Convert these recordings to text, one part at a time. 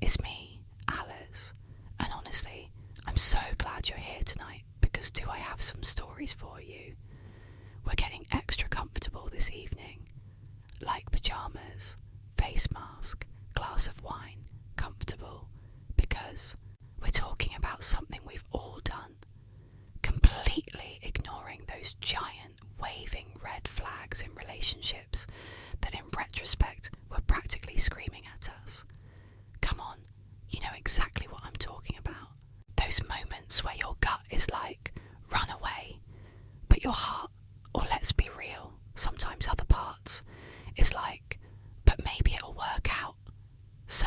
It's me, Alice, and honestly, I'm so glad you're here tonight because do I have some stories for you? We're getting extra comfortable this evening, like pyjamas, face mask, glass of wine, comfortable, because we're talking about something we've all done, completely ignoring those giant waving red flags in relationships that in retrospect were practically screaming at us. Come on, you know exactly what I'm talking about. Those moments where your gut is like, run away, but your heart, or let's be real, sometimes other parts, is like, but maybe it'll work out. So,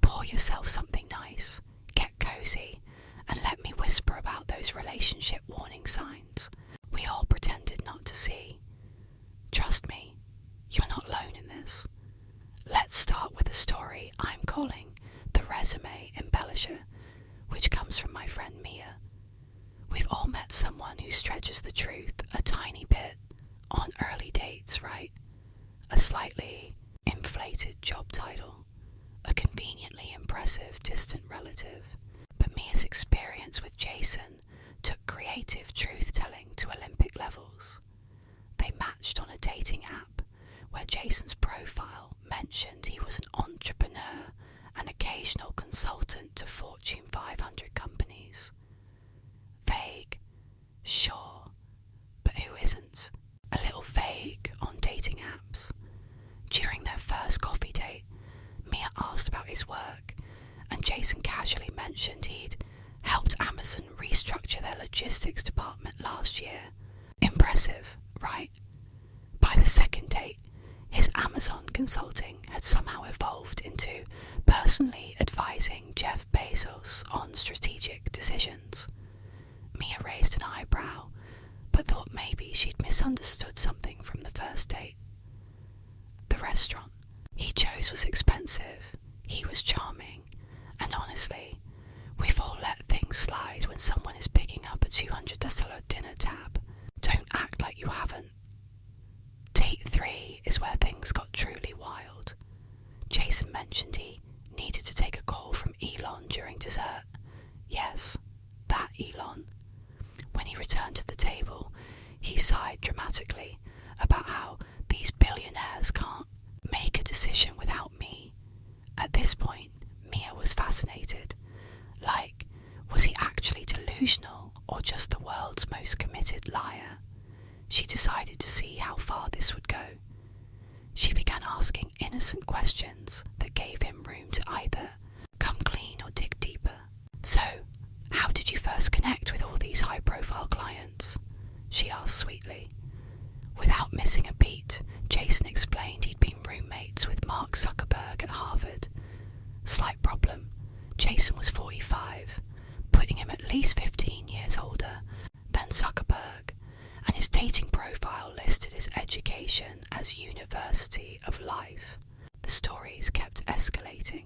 pour yourself something nice, get cozy, and let me whisper about those relationship warning signs we all pretended not to see. Trust me, you're not alone in this. Let's start with a story I'm calling the Resume Embellisher, which comes from my friend Mia. We've all met someone who stretches the truth a tiny bit on early dates, right? A slightly inflated job title, a conveniently impressive distant relative. But Mia's experience with Jason took creative truth-telling to Olympic levels. They matched on a dating app where Jason's profile mentioned he was an entrepreneur and occasional consultant to Fortune 500 companies. Vague, sure, but who isn't? A little vague on dating apps. During their first coffee date, Mia asked about his work, and Jason casually mentioned he'd helped Amazon restructure their logistics department last year. Impressive, right? By the second date, his Amazon consulting had somehow evolved into personally advising Jeff Bezos on strategic decisions. Mia raised an eyebrow, but thought maybe she'd misunderstood something from the first date. The restaurant he chose was expensive, he was charming, and honestly, we've all let things slide when someone is picking up a $200 dinner tab. Don't act like you haven't. Date 3 is where things got truly wild. Jason mentioned he needed to take a call from Elon during dessert. Yes, that Elon. When he returned to the table, he sighed dramatically about how these billionaires can't make a decision without me. At this point, Mia was fascinated. Like, was he actually delusional or just the world's most committed liar? She decided to see how far this would go. She began asking innocent questions that gave him room to either come clean or dig deeper. So, how did you first connect with all these high-profile clients? She asked sweetly. Without missing a beat, Jason explained he'd been roommates with Mark Zuckerberg at Harvard. Slight problem. Jason was 45, putting him at least 15 years older than Zuckerberg, and his dating profile listed his education as University of Life. The stories kept escalating.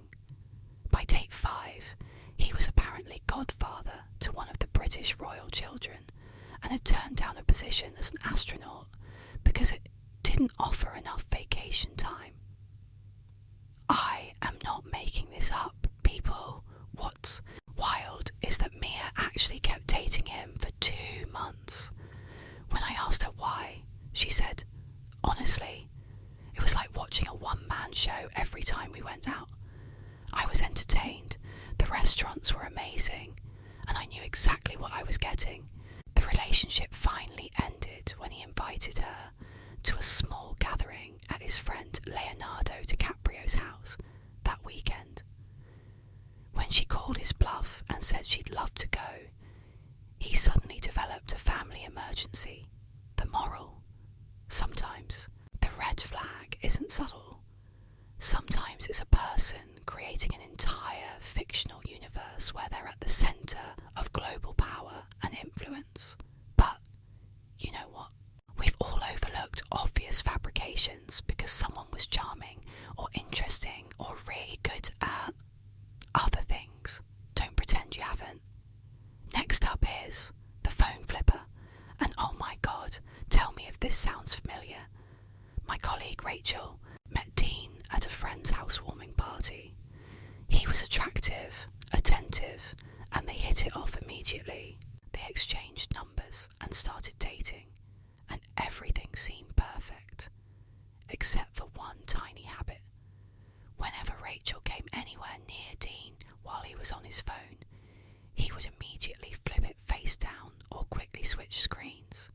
By date 5, he was apparently godfather to one of the British royal children and had turned down a position as an astronaut because it didn't offer enough vacation time. I am not making this up, people. What's wild is that Mia actually kept dating him for 2 months. When I asked her why, she said, honestly, it was like watching a one-man show every time we went out. I was entertained, the restaurants were amazing, and I knew exactly what I was getting. The relationship finally ended when he invited her to a small gathering at his friend Leonardo DiCaprio's house that weekend. When she called his bluff and said she'd love to go, he suddenly developed a family emergency. The moral. Sometimes the red flag isn't subtle. Sometimes it's a person creating an entire fictional universe where they're at the centre of global power and influence. But, you know what? We've all overlooked obvious fabrications because someone was charming or interesting or really good at other things. Don't pretend you haven't. Next up is the phone flipper. And oh my god, tell me if this sounds familiar. My colleague Rachel met Dean at a friend's housewarming party. He was attractive, attentive, and they hit it off immediately. They exchanged numbers and started dating, and everything seemed perfect, except for one tiny habit. Whenever Rachel came anywhere near Dean while he was on his phone, he would immediately flip it face down or quickly switch screens.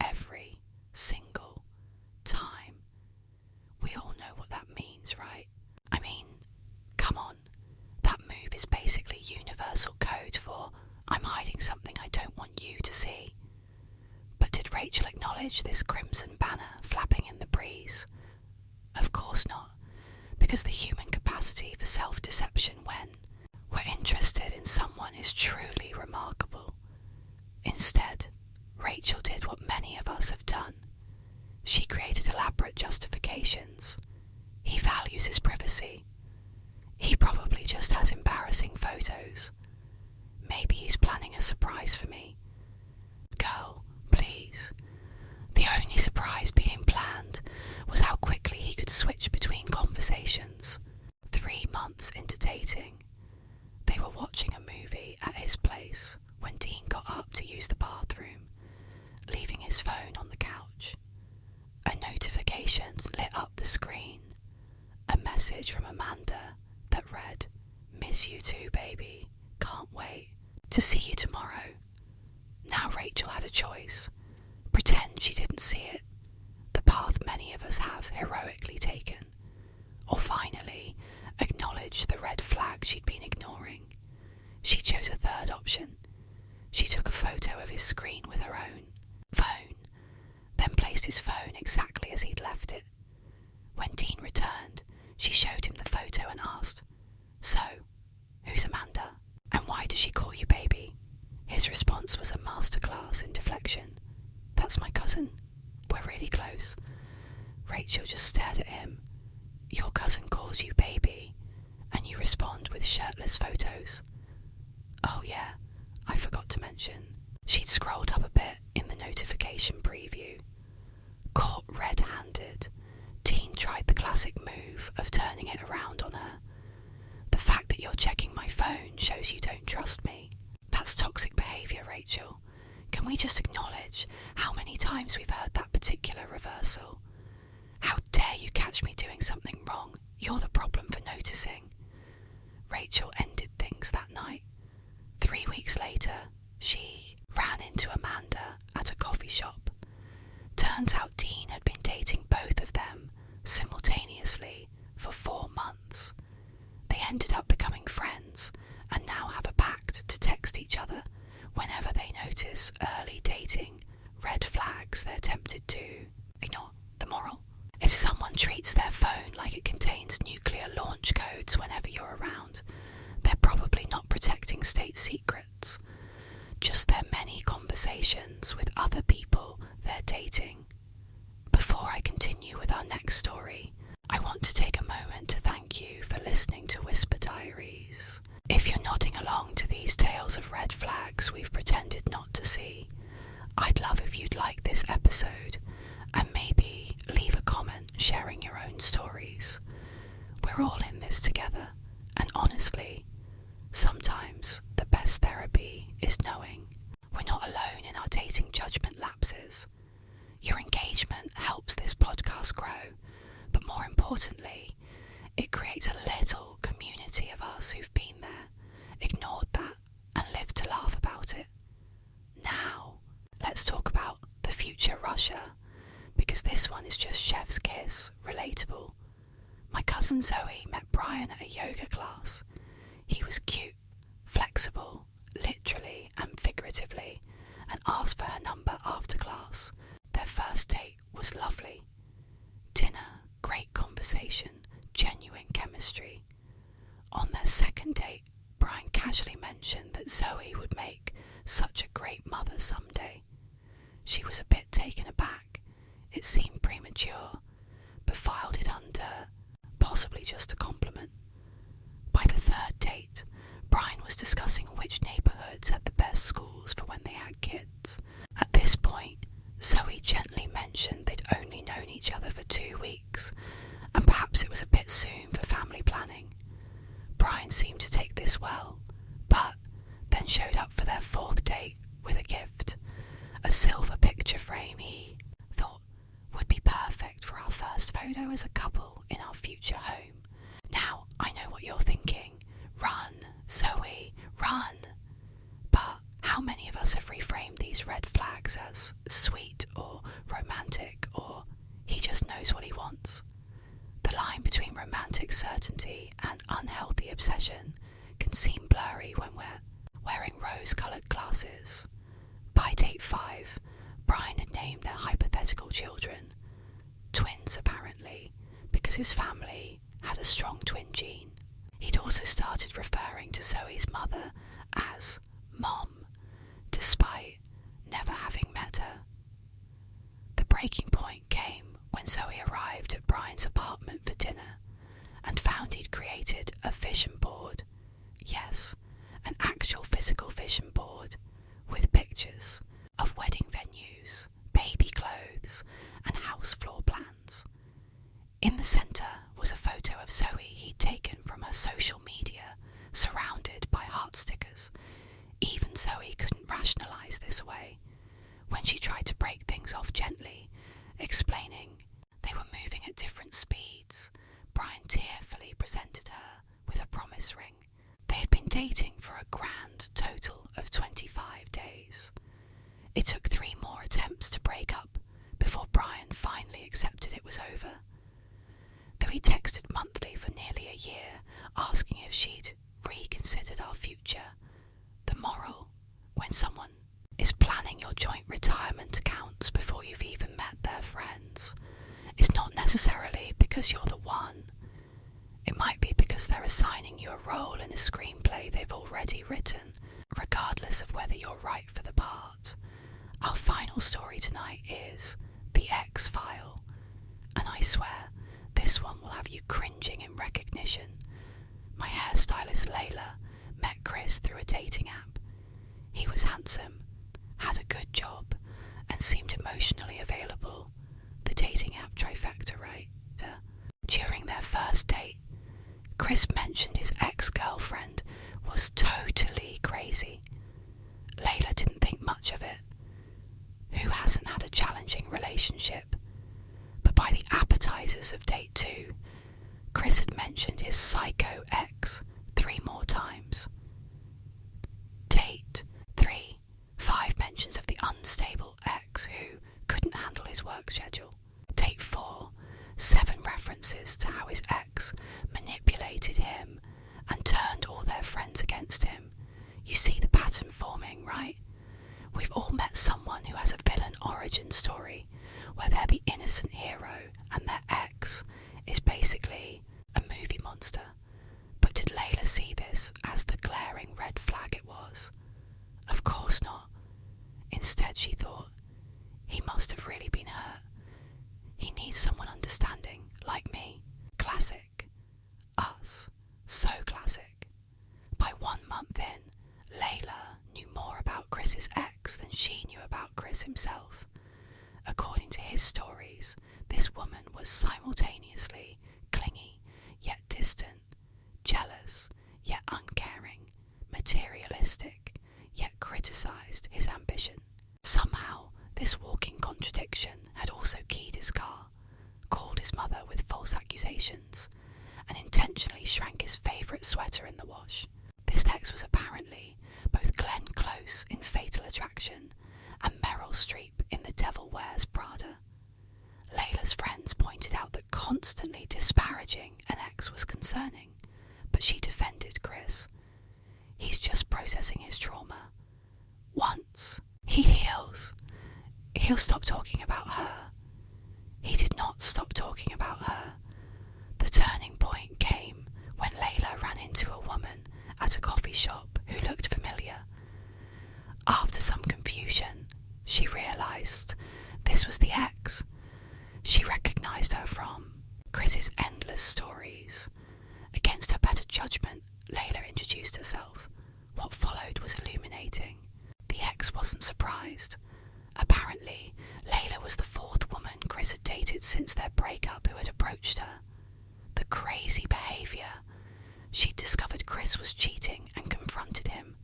Every single time. We all know what that means, right? I mean, come on. That move is basically universal code for I'm hiding something I don't want you to see. But did Rachel acknowledge this crimson banner flapping in the breeze? Of course not, because the human capacity for self-deception when we're interested in someone is truly remarkable. Instead, Rachel did what many of us have done. She created elaborate justifications. He values his privacy. He probably just has embarrassing photos. Maybe he's planning a surprise for me. Girl, please. The only surprise being planned was how quickly he could switch between conversations. 3 months into dating, they were watching a movie at his place when Dean got up to use the bathroom, leaving his phone on the couch. A notification lit up the screen. A message from Amanda that read, "Miss you too, baby. Can't wait to see you tomorrow." Now Rachel had a choice. Pretend she didn't see it, the path many of us have heroically taken, or finally acknowledge the red flag she'd been ignoring. She chose a third option. She took a photo of his screen with her own phone, then placed his phone exactly as he'd left it. When Dean returned, she showed him the photo and asked, "So, who's Amanda? And why does she call you baby?" His response was a masterclass in deflection. "That's my cousin. We're really close." Rachel just stared at him. "Your cousin calls you baby, and you respond with shirtless photos." Oh yeah, I forgot to mention. She'd scrolled up a bit in the notification preview. Caught red-handed, Dean tried the classic move of turning it around on her. "The fact that you're checking my phone shows you don't trust me." That's toxic behaviour, Rachel. Can we just acknowledge how many times we've heard that particular reversal? How dare you catch me doing something wrong? You're the problem for noticing. Rachel ended things that night. 3 weeks later, she ran into Amanda at a coffee shop. Turns out Dean had been dating both of them simultaneously for 4 months. They ended up becoming friends and now have a pact to text each other whenever they notice early dating red flags they're tempted to ignore. The moral: if someone treats their phone like it contains nuclear launch codes whenever you're around, they're probably not protecting state secrets, just their many conversations with other people they're dating. Before I continue with our next story, I want to take a moment to thank you for listening to Whisper Diaries. If you're nodding along to these tales of red flags we've pretended not to see, I'd love if you'd like this episode and maybe leave a comment sharing your own stories. We're all in this together, and honestly, sometimes the best therapy is knowing we're not alone in our dating judgment lapses. Your engagement helps this podcast grow, but more importantly, it creates a little community of us who've been there, ignored that, and lived to laugh about it. Now, let's talk about the future Russia, because this one is just chef's kiss, relatable. My cousin Zoe met Brian at a yoga class. He was cute, flexible, literally and figuratively, and asked for her number after class. Their first date was lovely. Dinner, great conversation, genuine chemistry. On their second date, Brian casually mentioned that Zoe would make such a great mother someday. She was a bit taken aback. It seemed premature, but filed it under possibly just a compliment. By the third date, Brian was discussing which neighbourhoods had the best schools for when they had kids. At this point, Zoe gently mentioned they'd only known each other for 2 weeks, and perhaps it was a bit soon for family planning. Brian seemed this well, but then showed up for their fourth date with a gift, a silver picture frame he thought would be perfect for our first photo as a couple in our future home. Now, I know what you're thinking. Run, Zoe, run! But how many of us have reframed these red flags as sweet or romantic, or he just knows what he wants? The line between romantic certainty and unhealthy obsession can seem blurry when we're wearing rose-coloured glasses. By date 5, Brian had named their hypothetical children twins, apparently, because his family had a strong twin gene. He'd also started referring to Zoe's mother as Mom, despite never having met her. The breaking point came when Zoe arrived at Brian's apartment for dinner and found he'd created a vision board. Yes, an actual physical vision board with pictures of wedding venues, baby clothes, and house floor plans. In the centre was a photo of Zoe he'd taken from her social media, surrounded by heart stickers. Even Zoe couldn't rationalise this away when she tried to break things off gently, explaining they were moving at different speeds. Brian tearfully presented her with a promise ring. They had been dating for a grand total of 25 days. It took 3 more attempts to break up before Brian finally accepted it was over. Though he texted monthly for nearly a year, asking if she'd reconsidered our future, the moral, when someone is planning your joint retirement accounts before you've even met their friends, is not necessarily because you're the one. It might be because they're assigning you a role in a screenplay they've already written, regardless of whether you're right for the part. Our final story tonight is The X-File, and I swear this one will have you cringing in recognition. My hairstylist Layla met Chris through a dating app. He was handsome, had a good job, and seemed emotionally available. The dating app trifecta, right? During their first date, Chris mentioned his ex-girlfriend was totally crazy. Layla didn't think much of it. Who hasn't had a challenging relationship? But by the appetizers of date 2, Chris had mentioned his psycho ex 3 more times. Date 3, 5 mentions of the unstable ex who couldn't handle his work schedule. Date 4, 7 references to how his ex manipulated him and turned all their friends against him. You see the pattern forming, right? We've all met someone who has a villain origin story where they're the innocent hero and their ex is basically a movie monster. But did Layla see this as the glaring red flag it was? Of course not. Instead, she thought, he must have really been hurt. He needs someone understanding, like me. Classic. Us. So classic. By 1 month in, Layla knew more about Chris's ex than she knew about Chris himself. According to his stories, this woman was simultaneously clingy yet distant, jealous yet uncaring, materialistic yet criticised his ambition. Somehow, this walking contradiction had also keyed his car, called his mother with false accusations, and intentionally shrank his favourite sweater in the wash. This ex was apparently both Glenn Close in Fatal Attraction and Meryl Streep in The Devil Wears Prada. Layla's friends pointed out that constantly disparaging an ex was concerning, but she defended Chris. He's just processing his trauma. Once he heals, he'll stop talking about her. He did not stop talking about her. The turning point came when Layla ran into a woman at a coffee shop who looked familiar. After some confusion, she realised this was the ex. She recognised her from Chris's endless stories. Against her better judgment, Layla introduced herself. What followed was illuminating. The ex wasn't surprised. Apparently, Layla was the 4th woman Chris had dated since their breakup who had approached her. The crazy behaviour She'd discovered Chris was cheating and confronted him.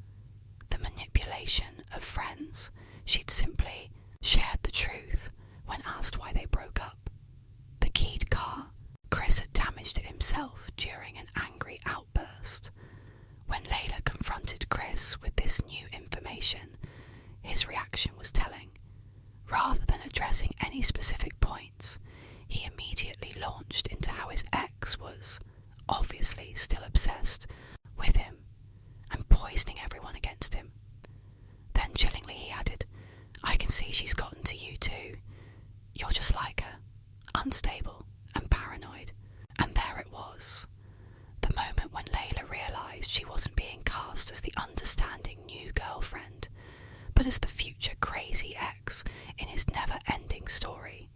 The manipulation of friends. She'd simply shared the truth when asked why they broke up. The keyed car. Chris had damaged it himself during an angry outburst. When Layla confronted Chris with this new information, his reaction was telling. Rather than addressing any specific points, he immediately launched into how his ex was, obviously still obsessed with him, and poisoning everyone against him. Then chillingly he added, "I can see she's gotten to you too. You're just like her, unstable and paranoid." And there it was. The moment when Layla realised she wasn't being cast as the understanding new girlfriend, but as the future crazy ex in his never-ending story.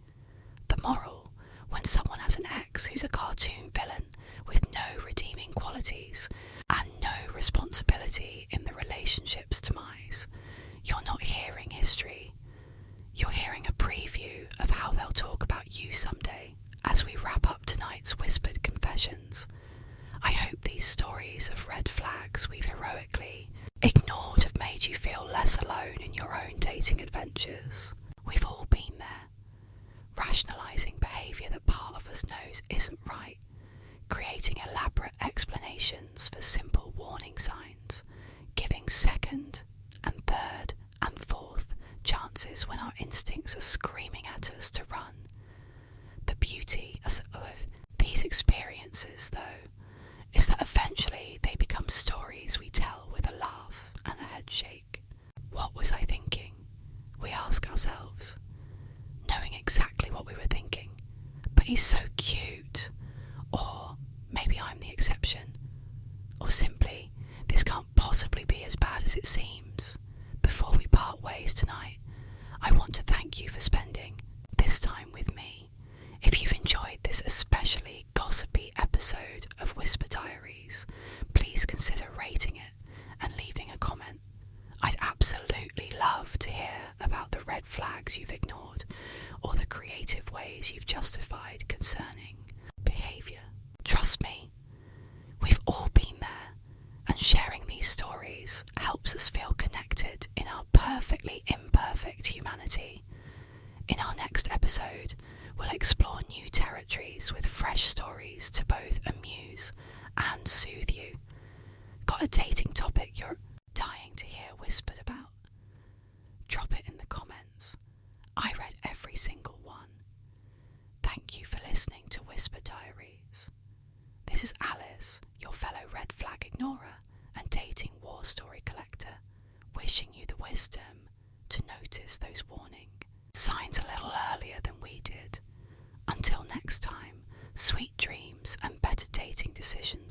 The moral, when someone has an ex who's a cartoon villain with no redeeming qualities and no responsibility in the relationship's demise, you're not hearing history. You're hearing a preview of how they'll talk about you someday. As we wrap up tonight's whispered confessions, I hope these stories of red flags we've heroically ignored have made you feel less alone in your own dating adventures. We've all been there, rationalising behaviour that part of us knows isn't right, creating elaborate explanations for simple warning signs, giving second and third and fourth chances when our instincts are screaming at us to run. The beauty of these experiences, though, is that eventually they become stories we tell with a laugh and a head shake. What was I thinking? We ask ourselves, knowing exactly what we were thinking. But he's so cute. Or maybe I'm the exception. Or simply, this can't possibly be as bad as it seems. Before we part ways tonight, I want to thank you for spending this time with me. If you've enjoyed this especially gossipy episode of Whisper Diaries, please consider rating it and leaving a comment. I'd absolutely love to hear about the red flags you've ignored or the creative ways you've justified concerning behaviour. Trust me, we've all been there, and sharing these stories helps us feel connected in our perfectly imperfect humanity. In our next episode, we'll explore new territories with fresh stories to both amuse and soothe you. Got a dating topic you're dying to hear whispered about? Drop it in the comments. I read every single one. Thank you for listening to Whisper Diaries. This is Alice, your fellow red flag ignorer and dating war story collector, wishing you the wisdom to notice those warning signs a little earlier than we did. Until next time, sweet dreams and better dating decisions.